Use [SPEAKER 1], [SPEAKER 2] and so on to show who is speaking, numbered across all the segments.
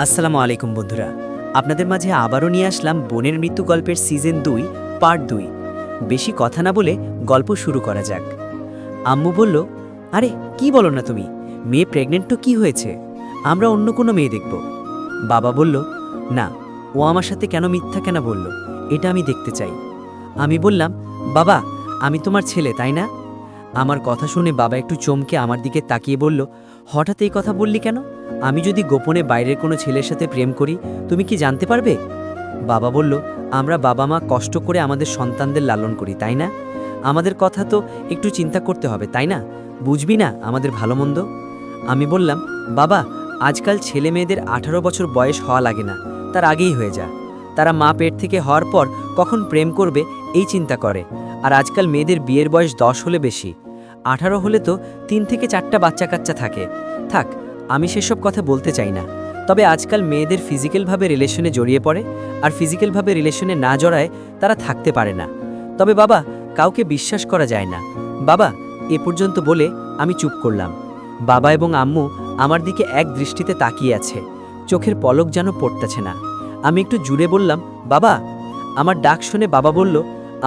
[SPEAKER 1] আসসালামু আলাইকুম বন্ধুরা, আপনাদের মাঝে আবারও নিয়ে আসলাম বোনের মৃত্যু গল্পের সিজন 2 পার্ট 2। বেশি কথা না বলে গল্প শুরু করা যাক। আম্মু বলল, আরে কি বলো না তুমি, মেয়ে প্রেগনেন্ট তো কি হয়েছে, আমরা অন্য কোনো মেয়ে দেখব। বাবা বলল, না, ও আমার সাথে কেন মিথ্যা কেন বলল, এটা আমি দেখতে চাই। আমি বললাম, বাবা আমি তোমার ছেলে তাই না? আমার কথা শুনে বাবা একটু চমকে আমার দিকে তাকিয়ে বলল, হঠাৎ এই কথা বললি কেন? আমি যদি গোপনে বাইরের কোনো ছেলের সাথে প্রেম করি তুমি কি জানতে পারবে? বাবা বলল, আমরা বাবা মা কষ্ট করে আমাদের সন্তানদের লালন করি তাই না? আমাদের কথা তো একটু চিন্তা করতে হবে তাই না? বুঝবি না আমাদের ভালো মন্দ? আমি বললাম, বাবা আজকাল ছেলে মেয়েদের 18 বছর বয়স হওয়া লাগে না, তার আগেই হয়ে যায়। তারা মা পেট থেকে হওয়ার পর কখন প্রেম করবে এই চিন্তা করে। আর আজকাল মেয়েদের বিয়ের বয়স 10 হলে বেশি, 18 হলে তো 3 থেকে 4টা বাচ্চা কাচ্চা থাকে। থাক, আমি সেসব কথা বলতে চাই না। তবে আজকাল মেয়েদের ফিজিক্যালভাবে রিলেশনে জড়িয়ে পড়ে, আর ফিজিক্যালভাবে রিলেশনে না জড়ায় তারা থাকতে পারে না। তবে বাবা কাউকে বিশ্বাস করা যায় না। বাবা এ পর্যন্ত বলে আমি চুপ করলাম। বাবা এবং আম্মু আমার দিকে এক দৃষ্টিতে তাকিয়ে আছে, চোখের পলক যেন পড়তেছে না। আমি একটু জুড়ে বললাম, বাবা। আমার ডাক শুনে বাবা বলল,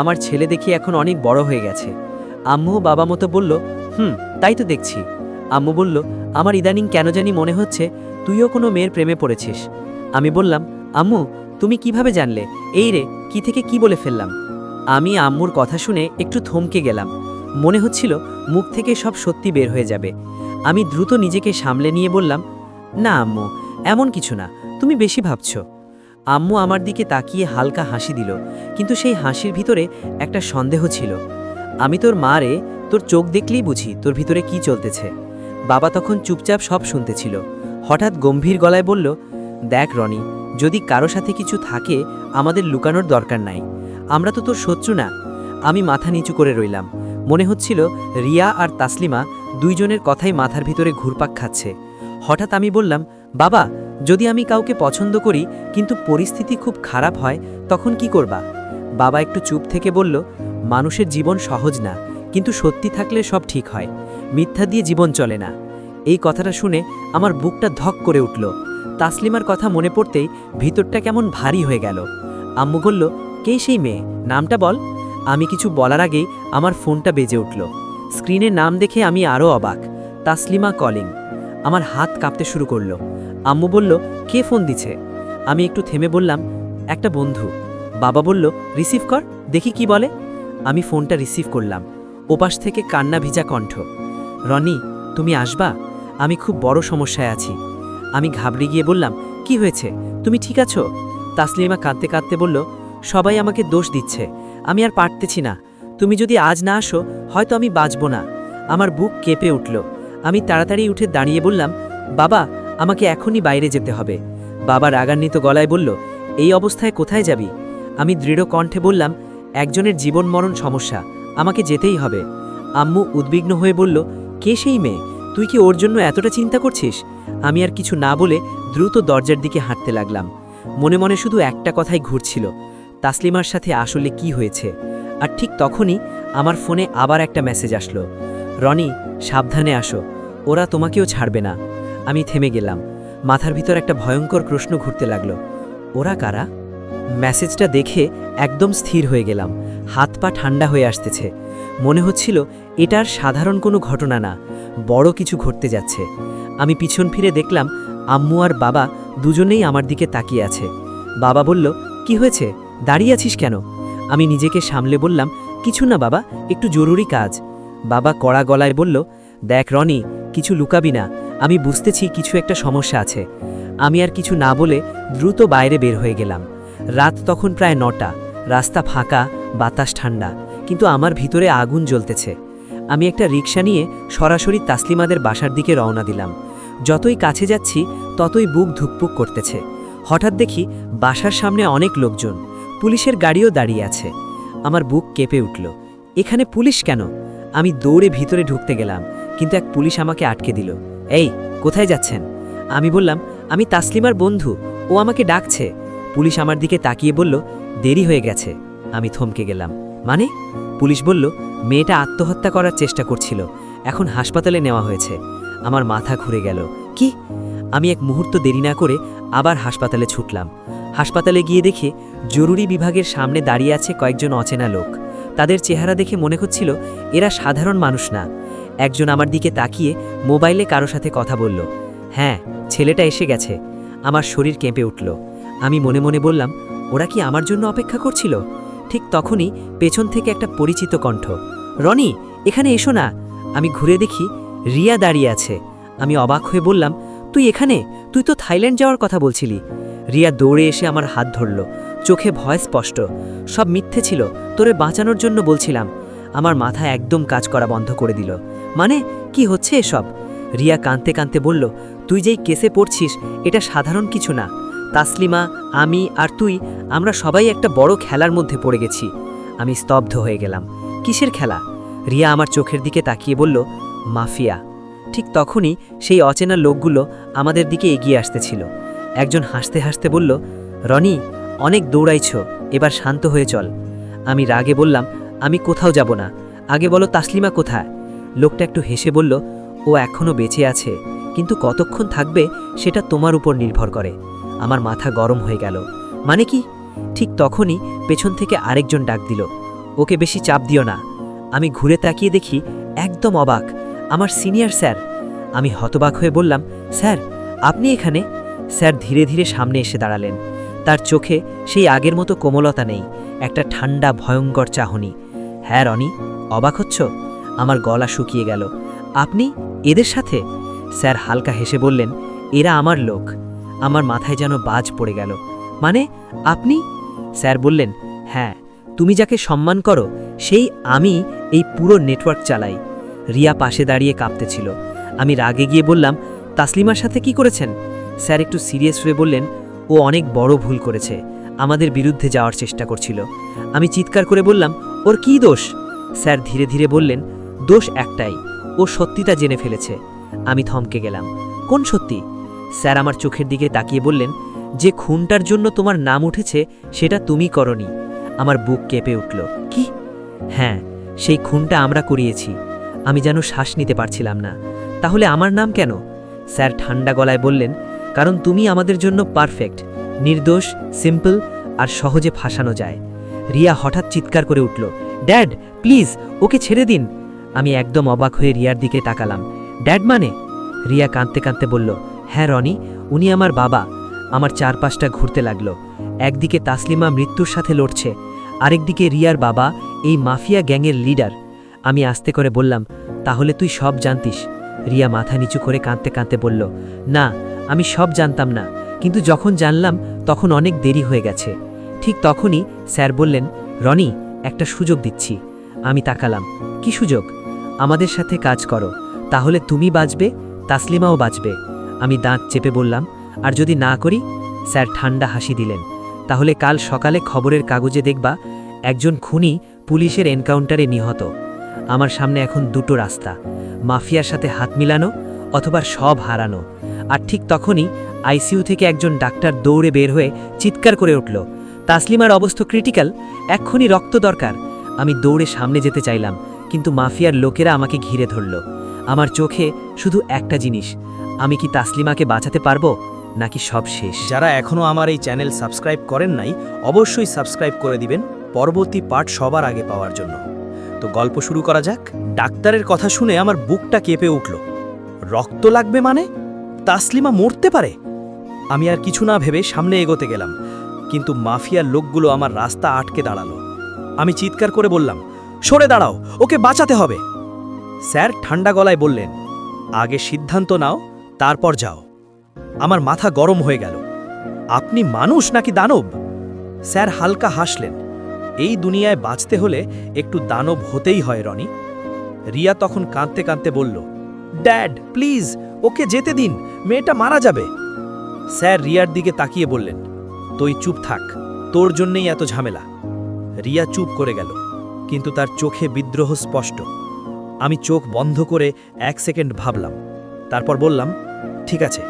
[SPEAKER 1] আমার ছেলে দেখি এখন অনেক বড় হয়ে গেছে। আম্মুও বাবা মতো বলল, তাই তো দেখছি। আম্মু বলল, আমার ইদানিং কেন জানি মনে হচ্ছে তুইও কোনো মেয়ের প্রেমে পড়েছিস। আমি বললাম, আম্মু তুমি কিভাবে জানলে? এই রে, কি থেকে কি বলে ফেললাম। আমি আম্মুর কথা শুনে একটু থমকে গেলাম। মনে হচ্ছিল মুখ থেকে সব সত্যি বের হয়ে যাবে। আমি দ্রুত নিজেকে সামলে নিয়ে বললাম, না আম্মু, এমন কিছু না, তুমি বেশি ভাবছ। আম্মু আমার দিকে তাকিয়ে হালকা হাসি দিল, কিন্তু সেই হাসির ভিতরে একটা সন্দেহ ছিল। আমি তোর মা রে, তোর চোখ দেখলেই বুঝি তোর ভিতরে কি চলতেছে। বাবা তখন চুপচাপ সব শুনতেছিল। হঠাৎ গম্ভীর গলায় বলল, দেখ রনি, যদি কারো সাথে কিছু থাকে আমাদের লুকানোর দরকার নাই, আমরা তো তোর শত্রু না। আমি মাথা নিচু করে রইলাম। মনে হচ্ছিল রিয়া আর তাসলিমা দুইজনের কথাই মাথার ভিতরে ঘুরপাক খাচ্ছে। হঠাৎ আমি বললাম, বাবা যদি আমি কাউকে পছন্দ করি কিন্তু পরিস্থিতি খুব খারাপ হয় তখন কি করবা? বাবা একটু চুপ থেকে বলল, মানুষের জীবন সহজ না, কিন্তু সত্যি থাকলে সব ঠিক হয়, মিথ্যা দিয়ে জীবন চলে না। এই কথাটা শুনে আমার বুকটা ধক করে উঠল। তাসলিমার কথা মনে পড়তেই ভিতরটা কেমন ভারী হয়ে গেল। আম্মু বলল, কে সেই মেয়ে, নামটা বল। আমি কিছু বলার আগেই আমার ফোনটা বেজে উঠল। স্ক্রিনের নাম দেখে আমি আরও অবাক, তাসলিমা কলিং। আমার হাত কাঁপতে শুরু করলো। আম্মু বলল, কে ফোন দিছে? আমি একটু থেমে বললাম, একটা বন্ধু। বাবা বলল, রিসিভ কর, দেখি কি বলে। আমি ফোনটা রিসিভ করলাম। ওপাশ থেকে কান্না ভিজা কণ্ঠ, রনি তুমি আসবা, আমি খুব বড় সমস্যায় আছি। আমি ঘাবড়ে গিয়ে বললাম, কি হয়েছে, তুমি ঠিক আছো? তাসলিমা কাঁদতে কাঁদতে বলল, সবাই আমাকে দোষ দিচ্ছে, আমি আর পারতেছি না। তুমি যদি আজ না আসো হয়তো আমি বাঁচব না। আমার বুক কেঁপে উঠল। আমি তাড়াতাড়ি উঠে দাঁড়িয়ে বললাম, বাবা আমাকে এখনই বাইরে যেতে হবে। বাবা রাগান্বিত গলায় বলল, এই অবস্থায় কোথায় যাবি? আমি দৃঢ় কণ্ঠে বললাম, একজনের জীবন মরণ সমস্যা, আমাকে যেতেই হবে। আম্মু উদ্বিগ্ন হয়ে বলল, কে সেই মেয়ে, তুই কি ওর জন্য এতটা চিন্তা করছিস? আমি আর কিছু না বলে দ্রুত দরজার দিকে হাঁটতে লাগলাম। মনে মনে শুধু একটা কথাই ঘুরছিল, তাসলিমার সাথে আসলে কি হয়েছে। আর ঠিক তখনই আমার ফোনে আবার একটা মেসেজ আসলো, রনি সাবধানে আসো, ওরা তোমাকেও ছাড়বে না। আমি থেমে গেলাম। মাথার ভিতর একটা ভয়ঙ্কর প্রশ্ন ঘুরতে লাগলো, ওরা কারা? মেসেজটা দেখে একদম স্থির হয়ে গেলাম। হাত পা ঠান্ডা হয়ে আসতেছে। মনে হচ্ছিল এটার সাধারণ কোনো ঘটনা না, বড় কিছু ঘটতে যাচ্ছে। আমি পিছন ফিরে দেখলাম আম্মু আর বাবা দুজনেই আমার দিকে তাকিয়ে আছে। বাবা বলল, কি হয়েছে, দাঁড়িয়ে আছিস কেন? আমি নিজেকে সামলে বললাম, কিছু না বাবা, একটু জরুরি কাজ। বাবা কড়া গলায় বলল, দেখ রনি, কিছু লুকাবি না, আমি বুঝতেছি কিছু একটা সমস্যা আছে। আমি আর কিছু না বলে দ্রুত বাইরে বের হয়ে গেলাম। রাত তখন প্রায় 9টা, রাস্তা ফাঁকা, বাতাস ঠান্ডা, কিন্তু আমার ভিতরে আগুন জ্বলতেছে। আমি একটা রিকশা নিয়ে সরাসরি তাসলিমাদের বাসার দিকে রওনা দিলাম। যতই কাছে যাচ্ছি ততই বুক ধুকপুক করতেছে। হঠাৎ দেখি বাসার সামনে অনেক লোকজন, পুলিশের গাড়িও দাঁড়িয়ে আছে। আমার বুক কেঁপে উঠল, এখানে পুলিশ কেন? আমি দৌড়ে ভিতরে ঢুকতে গেলাম, কিন্তু এক পুলিশ আমাকে আটকে দিল। এই কোথায় যাচ্ছেন? আমি বললাম, আমি তাসলিমার বন্ধু, ও আমাকে ডাকছে। পুলিশ আমার দিকে তাকিয়ে বলল, দেরি হয়ে গেছে। আমি থমকে গেলাম, মানে? পুলিশ বলল, মেয়েটা আত্মহত্যা করার চেষ্টা করছিল, এখন হাসপাতালে নেওয়া হয়েছে। আমার মাথা ঘুরে গেল। কি? আমি এক মুহূর্ত দেরি না করে আবার হাসপাতালে ছুটলাম। হাসপাতালে গিয়ে দেখে জরুরি বিভাগের সামনে দাঁড়িয়ে আছে কয়েকজন অচেনা লোক। তাদের চেহারা দেখে মনে হচ্ছিল এরা সাধারণ মানুষ না। একজন আমার দিকে তাকিয়ে মোবাইলে কারো সাথে কথা বলল। হ্যাঁ, ছেলেটা এসে গেছে। আমার শরীর কেঁপে উঠল। আমি মনে মনে বললাম, ওরা কি আমার জন্য অপেক্ষা করছিল? ঠিক তখনই পেছন থেকে একটা পরিচিত কণ্ঠ, রনি, এখানে এসো না। আমি ঘুরে দেখি রিয়া দাঁড়িয়ে আছে। আমি অবাক হয়ে বললাম, তুই এখানে? তুই তো থাইল্যান্ড যাওয়ার কথা বলছিলি। রিয়া দৌড়ে এসে আমার হাত ধরল, চোখে ভয় স্পষ্ট। সব মিথ্যে ছিল, তোরে বাঁচানোর জন্য বলছিলাম। আমার মাথা একদম কাজ করা বন্ধ করে দিল। মানে কি হচ্ছে এসব? রিয়া কাঁদতে কাঁদতে বলল, তুই যেই কেসে পড়ছিস এটা সাধারণ কিছু না। তাসলিমা, আমি আর তুই, আমরা সবাই একটা বড় খেলার মধ্যে পড়ে গেছি। আমি স্তব্ধ হয়ে গেলাম। কিসের খেলা? রিয়া আমার চোখের দিকে তাকিয়ে বলল, মাফিয়া। ঠিক তখনই সেই অচেনা লোকগুলো আমাদের দিকে এগিয়ে আসতেছিল। একজন হাসতে হাসতে বলল, রনি, অনেক দৌড়াইছ, এবার শান্ত হয়ে চল। আমি রাগে বললাম, আমি কোথাও যাব না, আগে বলো তাসলিমা কোথায়? লোকটা একটু হেসে বলল, ও এখনও বেঁচে আছে, কিন্তু কতক্ষণ থাকবে সেটা তোমার উপর নির্ভর করে। আমার মাথা গরম হয়ে গেল। মানে কি? ঠিক তখনই পেছন থেকে আরেকজন ডাক দিল, ওকে বেশি চাপ দিও না। আমি ঘুরে তাকিয়ে দেখি একদম অবাক, আমার সিনিয়র স্যার। আমি হতবাক হয়ে বললাম, স্যার, আপনি এখানে? স্যার ধীরে ধীরে সামনে এসে দাঁড়ালেন। তার চোখে সেই আগের মতো কোমলতা নেই, একটা ঠান্ডা ভয়ঙ্কর চাহনি। হ্যাঁ রনি, অবাক হচ্ছ? আমার গলা শুকিয়ে গেল। আপনি এদের সাথে? স্যার হালকা হেসে বললেন, এরা আমার লোক। আমার মাথায় যেন বাজ পড়ে গেল। মানে আপনি? স্যার বললেন, হ্যাঁ, তুমি যাকে সম্মান করো সেই আমি এই পুরো নেটওয়ার্ক চালাই। রিয়া পাশে দাঁড়িয়ে কাঁপতেছিল। আমি রাগে গিয়ে বললাম, তাসলিমার সাথে কি করেছেন? স্যার একটু সিরিয়াস হয়ে বললেন, ও অনেক বড় ভুল করেছে, আমাদের বিরুদ্ধে যাওয়ার চেষ্টা করছিল। আমি চিৎকার করে বললাম, ওর কী দোষ? স্যার ধীরে ধীরে বললেন, দোষ একটাই, ও সত্যিটা জেনে ফেলেছে। আমি থমকে গেলাম। কোন সত্যি? স্যার আমার চোখের দিকে তাকিয়ে বললেন, যে খুনটার জন্য তোমার নাম উঠেছে সেটা তুমি করনি। আমার বুক কেঁপে উঠল। কি? হ্যাঁ, সেই খুনটা আমরা করিয়েছি। আমি যেন শ্বাস নিতে পারছিলাম না। তাহলে আমার নাম কেন? স্যার ঠান্ডা গলায় বললেন, কারণ তুমি আমাদের জন্য পারফেক্ট, নির্দোষ, সিম্পল আর সহজে ফাঁসানো যায়। রিয়া হঠাৎ চিৎকার করে উঠল, ড্যাড প্লিজ, ওকে ছেড়ে দিন। আমি একদম অবাক হয়ে রিয়ার দিকে তাকালাম। ড্যাড মানে? রিয়া কাঁদতে কাঁদতে বলল, হ্যাঁ রনি, উনি আমার বাবা। আমার চারপাশটা ঘুরতে লাগলো। একদিকে তাসলিমা মৃত্যুর সাথে লড়ছে, আরেকদিকে রিয়ার বাবা, এই মাফিয়া গ্যাংয়ের লিডার। আমি আস্তে করে বললাম, তাহলে তুই সব জানতিস? রিয়া মাথা নিচু করে কাঁদতে কাঁদতে বলল, না, আমি সব জানতাম না, কিন্তু যখন জানলাম তখন অনেক দেরি হয়ে গেছে। ঠিক তখনই স্যার বললেন, রনি, একটা সুযোগ দিচ্ছি। আমি তাকালাম। কি সুযোগ? আমাদের সাথে কাজ করো, তাহলে তুমি বাঁচবে, তাসলিমাও বাঁচবে। আমি দাঁত চেপে বললাম, আর যদি না করি? স্যার ঠান্ডা হাসি দিলেন, তাহলে কাল সকালে খবরের কাগজে দেখবা একজন খুনি পুলিশের এনকাউন্টারে নিহত। আমার সামনে এখন দুটো রাস্তা, মাফিয়ার সাথে হাত মিলানো অথবা সব হারানো। আর ঠিক তখনই আইসিইউ থেকে একজন ডাক্তার দৌড়ে বের হয়ে চিৎকার করে উঠল, তাসলিমার অবস্থা ক্রিটিক্যাল, এক্ষুনি রক্ত দরকার। আমি দৌড়ে সামনে যেতে চাইলাম, কিন্তু মাফিয়ার লোকেরা আমাকে ঘিরে ধরল। আমার চোখে শুধু একটা জিনিস, আমি কি তাসলিমাকে বাঁচাতে পারবো নাকি সব শেষ?
[SPEAKER 2] যারা এখনও আমার এই চ্যানেল সাবস্ক্রাইব করেন নাই, অবশ্যই সাবস্ক্রাইব করে দিবেন পরবর্তী পার্ট সবার আগে পাওয়ার জন্য। তো গল্প শুরু করা যাক। ডাক্তারের কথা শুনে আমার বুকটা কেঁপে উঠল। রক্ত লাগবে মানে? তাসলিমা মরতে পারে? আমি আর কিছু না ভেবে সামনে এগোতে গেলাম, কিন্তু মাফিয়ার লোকগুলো আমার রাস্তা আটকে দাঁড়ালো। আমি চিৎকার করে বললাম, সরে দাঁড়াও, ওকে বাঁচাতে হবে। স্যার ঠান্ডা গলায় বললেন, আগে সিদ্ধান্ত নাও, তারপর যাও। আমার মাথা গরম হয়ে গেল। আপনি মানুষ নাকি দানব? স্যার হালকা হাসলেন, এই দুনিয়ায় বাঁচতে হলে একটু দানব হতেই হয় রনি। রিয়া তখন কাঁদতে কাঁদতে বলল, ড্যাড প্লিজ, ওকে যেতে দিন, মেয়েটা মারা যাবে। স্যার রিয়ার দিকে তাকিয়ে বললেন, তুই চুপ থাক, তোর জন্যই এত ঝামেলা। রিয়া চুপ করে গেল, কিন্তু তার চোখে বিদ্রোহ স্পষ্ট। আমি চোখ বন্ধ করে 1 সেকেন্ড ভাবলাম, তারপর বললাম, ঠিক আছে,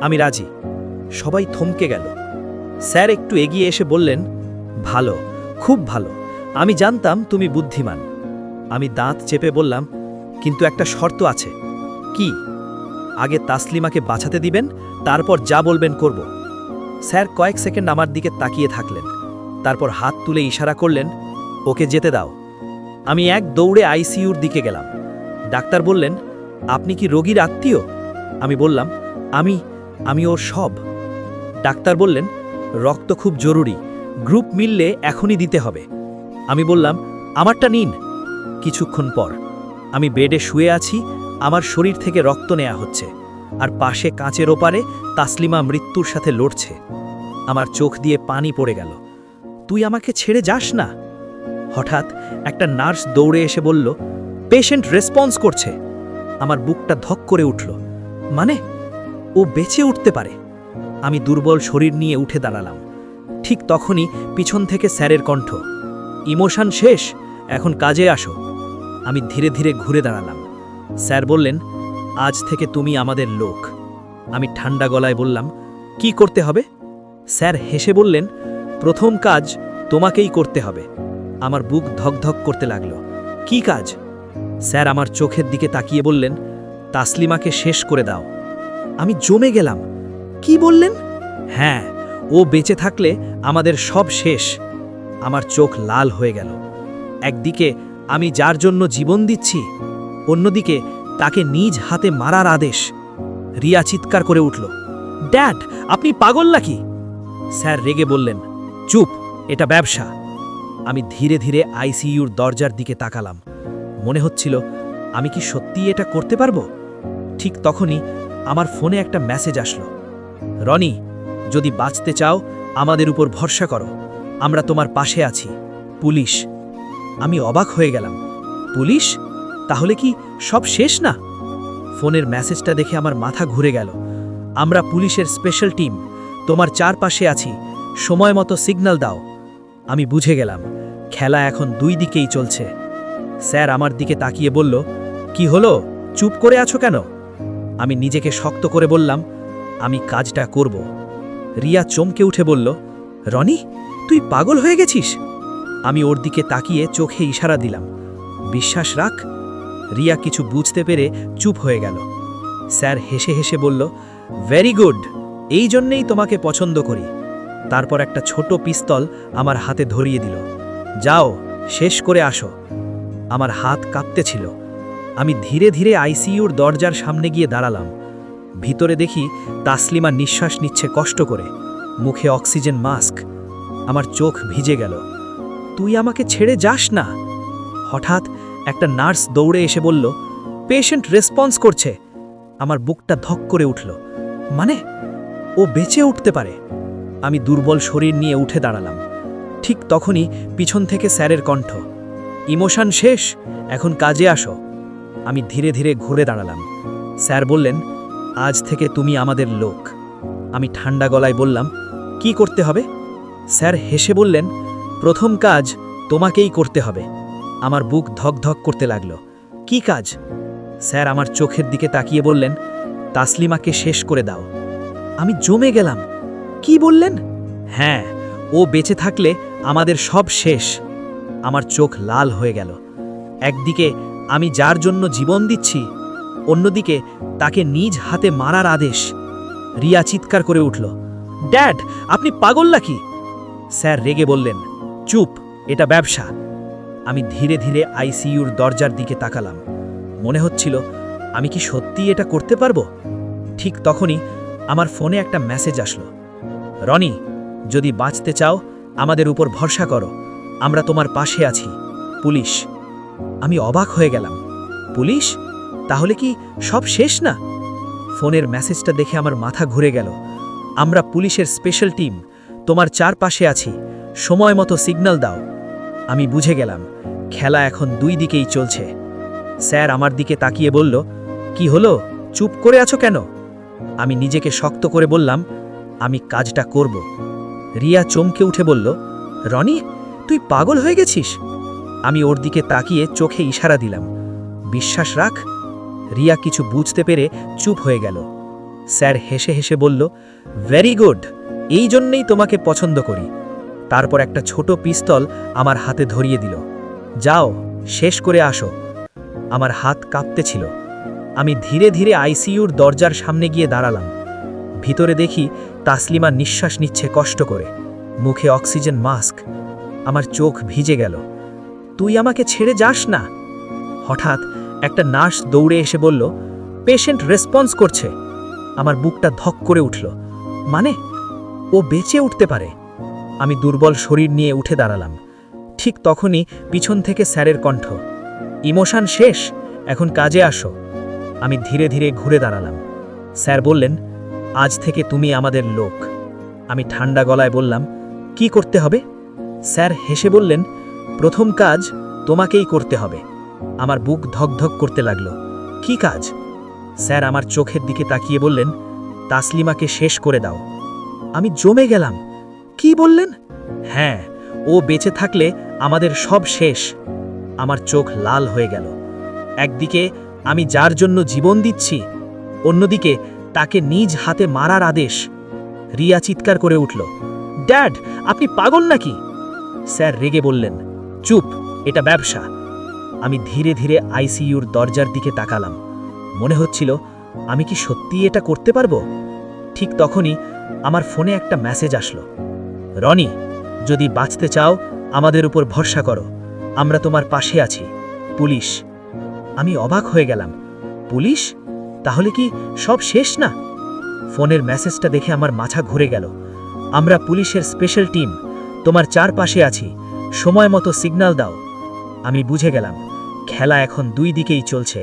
[SPEAKER 2] আমি রাজি। সবাই থমকে গেল। স্যার একটু এগিয়ে এসে বললেন, ভালো, খুব ভালো, আমি জানতাম তুমি বুদ্ধিমান। আমি দাঁত চেপে বললাম, কিন্তু একটা শর্ত আছে। কি? আগে তাসলিমাকে বাঁচাতে দিবেন, তারপর যা বলবেন করব। স্যার কয়েক সেকেন্ড আমার দিকে তাকিয়ে থাকলেন, তারপর হাত তুলে ইশারা করলেন, ওকে যেতে দাও। আমি এক দৌড়ে আইসিইউর দিকে গেলাম। ডাক্তার বললেন, আপনি কি রোগীর আত্মীয়? আমি বললাম, আমি ওর সব। ডাক্তার বললেন, রক্ত খুব জরুরি, গ্রুপ মিললে এখনই দিতে হবে। আমি বললাম, আমারটা নিন। কিছুক্ষণ পর আমি বেডে শুয়ে আছি, আমার শরীর থেকে রক্ত নেওয়া হচ্ছে, আর পাশে কাঁচের ওপারে তাসলিমা মৃত্যুর সাথে লড়ছে। আমার চোখ দিয়ে পানি পড়ে গেল। তুই আমাকে ছেড়ে যাস না। হঠাৎ একটা নার্স দৌড়ে এসে বলল, পেশেন্ট রেসপন্স করছে। আমার বুকটা ধক করে উঠল। মানে ও বেঁচে উঠতে পারে। আমি দুর্বল শরীর নিয়ে উঠে দাঁড়ালাম। ঠিক তখনই পিছন থেকে স্যারের কণ্ঠ, ইমোশন শেষ, এখন কাজে আসো। আমি ধীরে ধীরে ঘুরে দাঁড়ালাম। স্যার বললেন, আজ থেকে তুমি আমাদের লোক। আমি ঠান্ডা গলায় বললাম, কি করতে হবে? স্যার হেসে বললেন, প্রথম কাজ তোমাকেই করতে হবে। আমার বুক ধকধক করতে লাগলো। কি কাজ? স্যার আমার চোখের দিকে তাকিয়ে বললেন, তাসলিমাকে শেষ করে দাও। আমি জমে গেলাম। কি বললেন? হ্যাঁ, ও বেঁচে থাকলে আমাদের সব শেষ। আমার চোখ লাল হয়ে গেল। একদিকে আমি যার জন্য জীবন দিচ্ছি, অন্যদিকে তাকে নিজ হাতে মারার আদেশ। রিয়া চিৎকার করে উঠল, ড্যাড, আপনি পাগল নাকি? স্যার রেগে বললেন, চুপ, এটা ব্যবসা। আমি ধীরে ধীরে আইসিইউর দরজার দিকে তাকালাম। মনে হচ্ছিল, আমি কি সত্যিই এটা করতে পারবো? ঠিক তখনই আমার ফোনে একটা মেসেজ আসলো, রনি, যদি বাঁচতে চাও আমাদের উপর ভরসা করো, আমরা তোমার পাশে আছি, পুলিশ। আমি অবাক হয়ে গেলাম। পুলিশ? তাহলে কি সব শেষ না? ফোনের মেসেজটা দেখে আমার মাথা ঘুরে গেল। আমরা পুলিশের স্পেশাল টিম, তোমার চারপাশে আছি, সময় মতো সিগন্যাল দাও। আমি বুঝে গেলাম, খেলা এখন দুই দিকেই চলছে। স্যার আমার দিকে তাকিয়ে বলল, কি হলো, চুপ করে আছো কেন? আমি নিজেকে শক্ত করে বললাম, আমি কাজটা করব। রিয়া চমকে উঠে বলল, রনি, তুই পাগল হয়ে গেছিস? আমি ওর দিকে তাকিয়ে চোখে ইশারা দিলাম, বিশ্বাস রাখ। রিয়া কিছু বুঝতে পেরে চুপ হয়ে গেল। স্যার হেসে হেসে বলল, ভেরি গুড, এই জন্যেই তোমাকে পছন্দ করি। তারপর একটা ছোট পিস্তল আমার হাতে ধরিয়ে দিল, যাও, শেষ করে আসো। আমার হাত কাঁপতেছিল। আমি ধীরে ধীরে আইসিইউর দরজার সামনে গিয়ে দাঁড়ালাম। ভিতরে দেখি তাসলিমা নিঃশ্বাস নিচ্ছে কষ্ট করে, মুখে অক্সিজেন মাস্ক। আমার চোখ ভিজে গেল। তুই আমাকে ছেড়ে যাস না। হঠাৎ একটা নার্স দৌড়ে এসে বলল, পেশেন্ট রেসপন্স করছে। আমার বুকটা ধক করে উঠল। মানে ও বেঁচে উঠতে পারে। আমি দুর্বল শরীর নিয়ে উঠে দাঁড়ালাম। ঠিক তখনই পিছন থেকে স্যারের কণ্ঠ, ইমোশন শেষ, এখন কাজে আসো। আমি ধীরে ধীরে ঘুরে দাঁড়ালাম। স্যার বললেন, আজ থেকে তুমি আমাদের লোক। আমি ঠান্ডা গলায় বললাম, কি করতে হবে? স্যার হেসে বললেন, প্রথম কাজ তোমাকেই করতে হবে। আমার বুক ধকধক করতে লাগলো। কি কাজ? স্যার আমার চোখের দিকে তাকিয়ে বললেন, তাসলিমাকে শেষ করে দাও। আমি জমে গেলাম। কি বললেন? হ্যাঁ, ও বেঁচে থাকলে আমাদের সব শেষ। আমার চোখ লাল হয়ে গেল। একদিকে আমি যার জন্য জীবন দিচ্ছি, অন্যদিকে তাকে নিজ হাতে মারার আদেশ। রিয়া চিৎকার করে উঠল, ড্যাড, আপনি পাগল নাকি? স্যার রেগে বললেন, চুপ, এটা ব্যবসা। আমি ধীরে ধীরে আইসিইউর দরজার দিকে তাকালাম। মনে হচ্ছিল, আমি কি সত্যিই এটা করতে পারবো? ঠিক তখনই আমার ফোনে একটা মেসেজ আসলো, রনি, যদি বাঁচতে চাও আমাদের উপর ভরসা করো, আমরা তোমার পাশে আছি, পুলিশ। আমি অবাক হয়ে গেলাম। পুলিশ? তাহলে কি সব শেষ না? ফোনের মেসেজটা দেখে আমার মাথা ঘুরে গেল। আমরা পুলিশের স্পেশাল টিম, তোমার চারপাশে আছি, সময় মতো সিগন্যাল দাও। আমি বুঝে গেলাম, খেলা এখন দুই দিকেই চলছে। স্যার আমার দিকে তাকিয়ে বলল, কি হলো, চুপ করে আছো কেন? আমি নিজেকে শক্ত করে বললাম, আমি কাজটা করব। রিয়া চমকে উঠে বলল, রনি, তুই পাগল হয়ে গেছিস? আমি ওর দিকে তাকিয়ে চোখে ইশারা দিলাম, বিশ্বাস রাখ। রিয়া কিছু বুঝতে পেরে চুপ হয়ে গেল। স্যার হেসে হেসে বলল, ভেরি গুড, এই জন্যেই তোমাকে পছন্দ করি। তারপর একটা ছোট পিস্তল আমার হাতে ধরিয়ে দিল, যাও, শেষ করে আসো। আমার হাত কাঁপতেছিল। আমি ধীরে ধীরে আইসিইউর দরজার সামনে গিয়ে দাঁড়ালাম। ভিতরে দেখি তাসলিমা নিঃশ্বাস নিচ্ছে কষ্ট করে, মুখে অক্সিজেন মাস্ক। আমার চোখ ভিজে গেল। তুই আমাকে ছেড়ে যাস না। হঠাৎ একটা নার্স দৌড়ে এসে বলল, পেশেন্ট রেসপন্স করছে। আমার বুকটা ধক করে উঠল। মানে ও বেঁচে উঠতে পারে। আমি দুর্বল শরীর নিয়ে উঠে দাঁড়ালাম। ঠিক তখনই পিছন থেকে স্যারের কণ্ঠ, ইমোশন শেষ, এখন কাজে আসো। আমি ধীরে ধীরে ঘুরে দাঁড়ালাম। স্যার বললেন, আজ থেকে তুমি আমাদের লোক। আমি ঠান্ডা গলায় বললাম, কি করতে হবে? স্যার হেসে বললেন, প্রথম কাজ তোমাকেই করতে হবে। আমার বুক ধকধক করতে লাগলো। কি কাজ? স্যার আমার চোখের দিকে তাকিয়ে বললেন, তাসলিমাকে শেষ করে দাও। আমি জমে গেলাম। কি বললেন? হ্যাঁ, ও বেঁচে থাকলে আমাদের সব শেষ। আমার চোখ লাল হয়ে গেল। একদিকে আমি যার জন্য জীবন দিচ্ছি, অন্যদিকে তাকে নিজ হাতে মারার আদেশ। রিয়া চিৎকার করে উঠল, ড্যাড, আপনি পাগল নাকি? স্যার রেগে বললেন, চুপ, এটা ব্যবসা। আমি ধীরে ধীরে আইসিইউর দরজার দিকে তাকালাম। মনে হচ্ছিল, আমি কি সত্যিই এটা করতে পারবো? ঠিক তখনই আমার ফোনে একটা মেসেজ আসলো, রনি, যদি বাঁচতে চাও আমাদের উপর ভরসা করো, আমরা তোমার পাশে আছি, পুলিশ। আমি অবাক হয়ে গেলাম। পুলিশ? তাহলে কি সব শেষ না? ফোনের মেসেজটা দেখে আমার মাথা ঘুরে গেল। আমরা পুলিশের স্পেশাল টিম, তোমার চারপাশে আছি, সময় মতো সিগন্যাল দাও। আমি বুঝে গেলাম, খেলা এখন দুই দিকেই চলছে।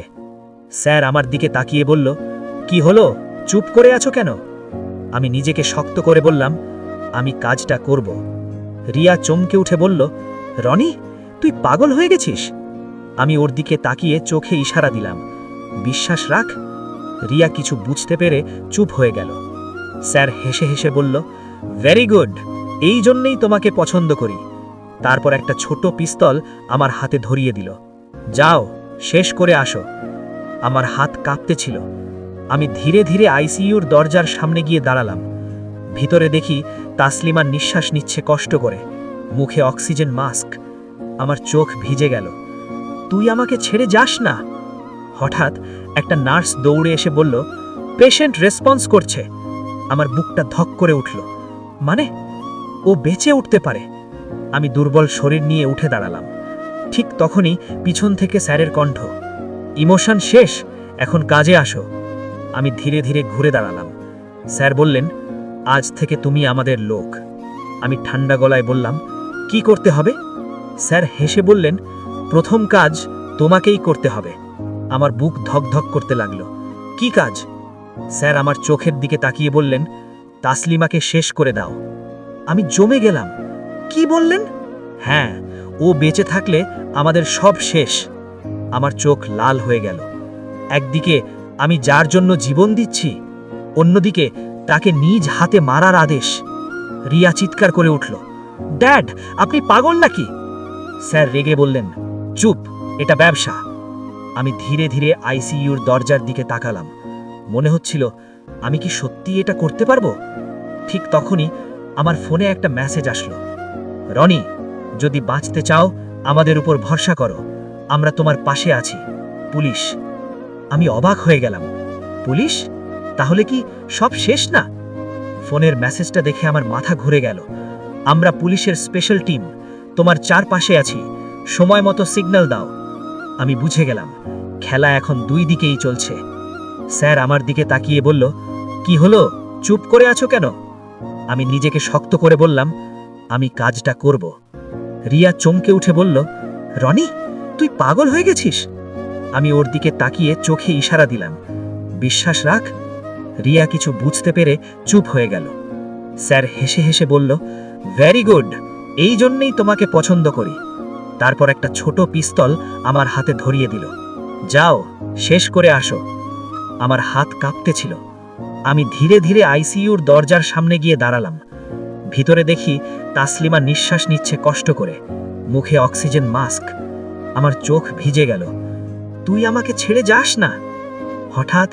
[SPEAKER 2] স্যার আমার দিকে তাকিয়ে বলল, কি হলো, চুপ করে আছো কেন? আমি নিজেকে শক্ত করে বললাম, আমি কাজটা করব। রিয়া চমকে উঠে বলল, রনি, তুই পাগল হয়ে গেছিস? আমি ওর দিকে তাকিয়ে চোখে ইশারা দিলাম, বিশ্বাস রাখ। রিয়া কিছু বুঝতে পেরে চুপ হয়ে গেল। স্যার হেসে হেসে বলল, ভেরি গুড, এই জন্যেই তোমাকে পছন্দ করি। তারপর একটা ছোট পিস্তল আমার হাতে ধরিয়ে দিল, যাও, শেষ করে আসো। আমার হাত কাঁপতেছিল। আমি ধীরে ধীরে আইসিইউর দরজার সামনে গিয়ে দাঁড়ালাম। ভিতরে দেখি তাসলিমা নিঃশ্বাস নিচ্ছে কষ্ট করে, মুখে অক্সিজেন মাস্ক। আমার চোখ ভিজে গেল। তুই আমাকে ছেড়ে যাস না। হঠাৎ একটা নার্স দৌড়ে এসে বলল, পেশেন্ট রেসপন্স করছে। আমার বুকটা ধক করে উঠল। মানে ও বেঁচে উঠতে পারে। আমি দুর্বল শরীর নিয়ে উঠে দাঁড়ালাম। ঠিক তখনই পিছন থেকে স্যারের কণ্ঠ, ইমোশন শেষ, এখন কাজে আসো। আমি ধীরে ধীরে ঘুরে দাঁড়ালাম। স্যার বললেন, আজ থেকে তুমি আমাদের লোক। আমি ঠান্ডা গলায় বললাম, কি করতে হবে? স্যার হেসে বললেন, প্রথম কাজ তোমাকেই করতে হবে। আমার বুক ধকধক করতে লাগলো। কি কাজ? স্যার আমার চোখের দিকে তাকিয়ে বললেন, তাসলিমাকে শেষ করে দাও। আমি জমে গেলাম। কি বললেন? হ্যাঁ, ও বেঁচে থাকলে আমাদের সব শেষ। আমার চোখ লাল হয়ে গেল। একদিকে আমি যার জন্য জীবন দিচ্ছি, অন্যদিকে তাকে নিজ হাতে মারার আদেশ। রিয়া চিৎকার করে উঠল, ড্যাড, আপনি পাগল নাকি? স্যার রেগে বললেন, চুপ, এটা ব্যবসা। আমি ধীরে ধীরে আইসিইউর দরজার দিকে তাকালাম। মনে হচ্ছিল, আমি কি সত্যি এটা করতে পারবো? ঠিক তখনই আমার ফোনে একটা মেসেজ আসলো, রনি, যদি বাঁচতে চাও আমাদের উপর ভরসা করো, আমরা তোমার পাশে আছি, পুলিশ। আমি অবাক হয়ে গেলাম। পুলিশ? তাহলে কি সব শেষ না? ফোনের মেসেজটা দেখে আমার মাথা ঘুরে গেল। আমরা পুলিশের স্পেশাল টিম, তোমার চারপাশে আছি, সময় মতো সিগন্যাল দাও। আমি বুঝে গেলাম, খেলা এখন দুই দিকেই চলছে। স্যার আমার দিকে তাকিয়ে বলল, কি হলো, চুপ করে আছো কেন? আমি নিজেকে শক্ত করে বললাম, আমি কাজটা করব। রিয়া চমকে উঠে বলল, রনি, তুই পাগল হয়ে গেছিস? আমি ওর দিকে তাকিয়ে চোখে ইশারা দিলাম, বিশ্বাস রাখ। রিয়া কিছু বুঝতে পেরে চুপ হয়ে গেল। স্যার হেসে হেসে বলল, ভেরি গুড, এই জন্যেই তোমাকে পছন্দ করি। তারপর একটা ছোট পিস্তল আমার হাতে ধরিয়ে দিল, যাও, শেষ করে আসো। আমার হাত কাঁপতেছিল। আমি ধীরে ধীরে আইসিইউর দরজার সামনে গিয়ে দাঁড়ালাম। ভিতরে দেখি তাসলিমা নিঃশ্বাস নিচ্ছে কষ্ট করে, মুখে অক্সিজেন মাস্ক। আমার চোখ ভিজে গেল। তুই আমাকে ছেড়ে যাস না। হঠাৎ